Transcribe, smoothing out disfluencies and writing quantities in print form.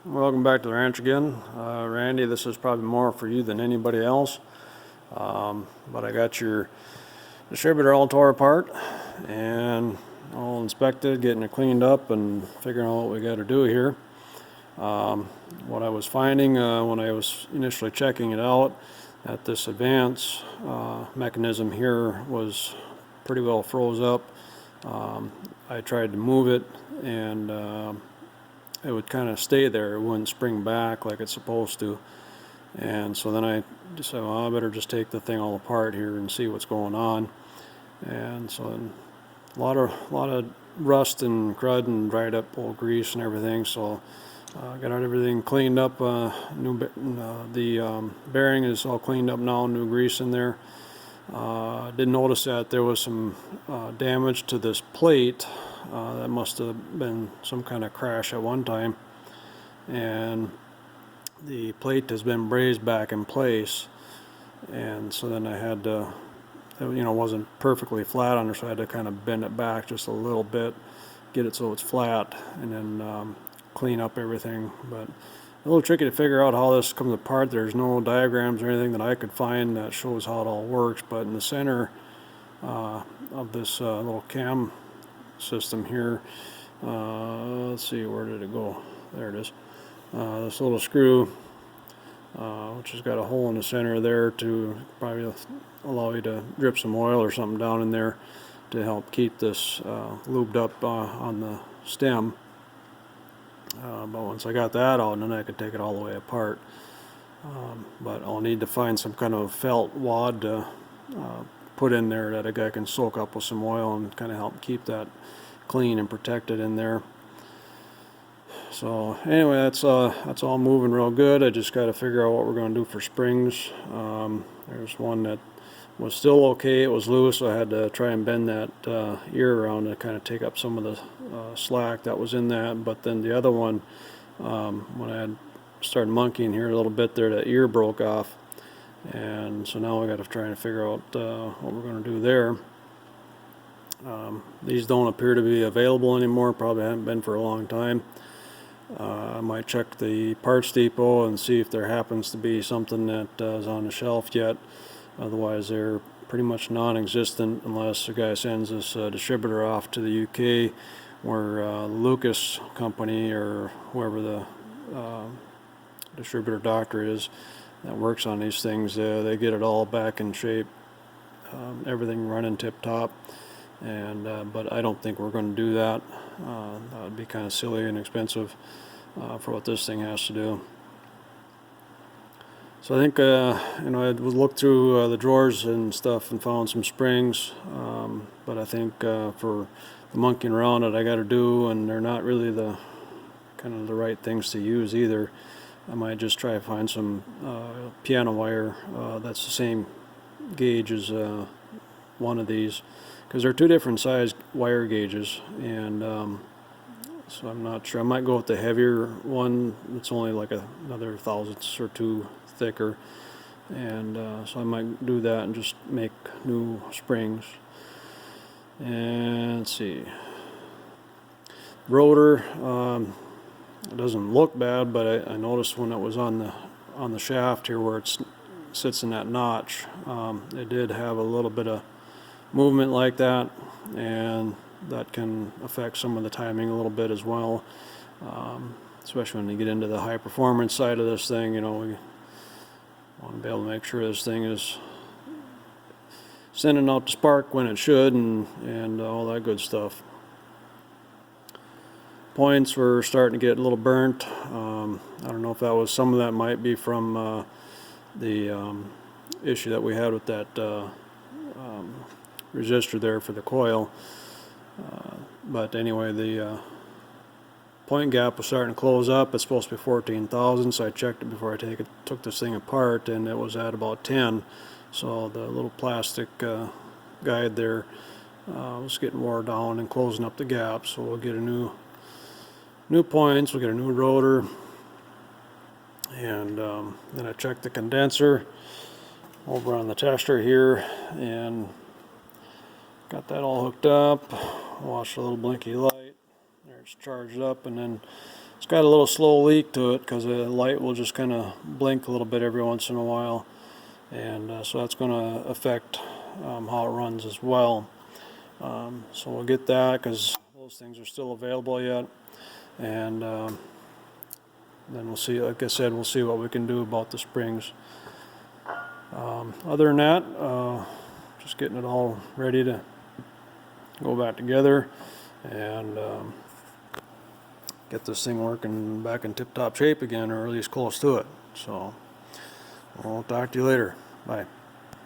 Welcome back to the ranch again. Randy, this is probably more for you than anybody else. But I got your distributor all tore apart and all inspected, getting it cleaned up and figuring out what we got to do here. What I was finding when I was initially checking it out, that this advance mechanism here was pretty well froze up. I tried to move it and it would kind of stay there. It wouldn't spring back like it's supposed to. And so then I decided, well, I better just take the thing all apart here and see what's going on. And so then a lot of rust and crud and dried up old grease and everything. So got everything cleaned up. The bearing is all cleaned up now. New grease in there. Did notice that there was some damage to this plate. That must have been some kind of crash at one time, and the plate has been brazed back in place, and so then I had to, wasn't perfectly flat under, so I had to kind of bend it back just a little bit, get it so it's flat, and then clean up everything. But a little tricky to figure out how this comes apart. There's no diagrams or anything that I could find that shows how it all works, but in the center of this little cam system here, let's see, where did it go? There it is. This little screw, which has got a hole in the center there to probably allow you to drip some oil or something down in there to help keep this lubed up on the stem. But once I got that out, then I could take it all the way apart. But I'll need to find some kind of felt wad to put in there that a guy can soak up with some oil and kind of help keep that clean and protected in there. So anyway, that's all moving real good. I just got to figure out what we're going to do for springs. There's one that was still okay. It was loose, so I had to try and bend that ear around to kind of take up some of the slack that was in that. But then the other one, when I had started monkeying here a little bit there, that ear broke off. And so now I got to try and figure out what we're going to do there. These don't appear to be available anymore, probably haven't been for a long time. I might check the parts depot and see if there happens to be something that is on the shelf yet. Otherwise they're pretty much non-existent unless the guy sends this distributor off to the UK, where Lucas company or whoever the distributor doctor is that works on these things, they get it all back in shape, everything running tip top. And but I don't think we're going to do that. That would be kind of silly and expensive for what this thing has to do. So I think I looked through the drawers and stuff and found some springs, but I think for the monkeying around that I got to do, and they're not really the kind of the right things to use either. I might just try to find some piano wire that's the same gauge as one of these, because they're two different size wire gauges, and so I'm not sure. I might go with the heavier one. It's only like another thousandths or two thicker, and so I might do that and just make new springs. And let's see, rotor. It doesn't look bad, but I noticed when it was on the shaft here where it sits in that notch, it did have a little bit of movement like that, and that can affect some of the timing a little bit as well, especially when you get into the high performance side of this thing. We want to be able to make sure this thing is sending out the spark when it should, and all that good stuff. Points were starting to get a little burnt. I don't know if that was, some of that might be from the issue that we had with that resistor there for the coil, but anyway, the point gap was starting to close up. It's supposed to be 14,000, so I checked it before I took this thing apart, and it was at about 10. So the little plastic guide there was getting wore down and closing up the gap. So we'll get a new points, we'll get a new rotor, and then I checked the condenser over on the tester here and got that all hooked up. Watched a little blinky light. There, it's charged up, and then it's got a little slow leak to it because the light will just kind of blink a little bit every once in a while, and so that's going to affect how it runs as well. So we'll get that because those things are still available yet, and then we'll see. Like I said, we'll see what we can do about the springs. Other than that, just getting it all ready to go back together and get this thing working back in tip-top shape again, or at least close to it. So I'll talk to you later. Bye.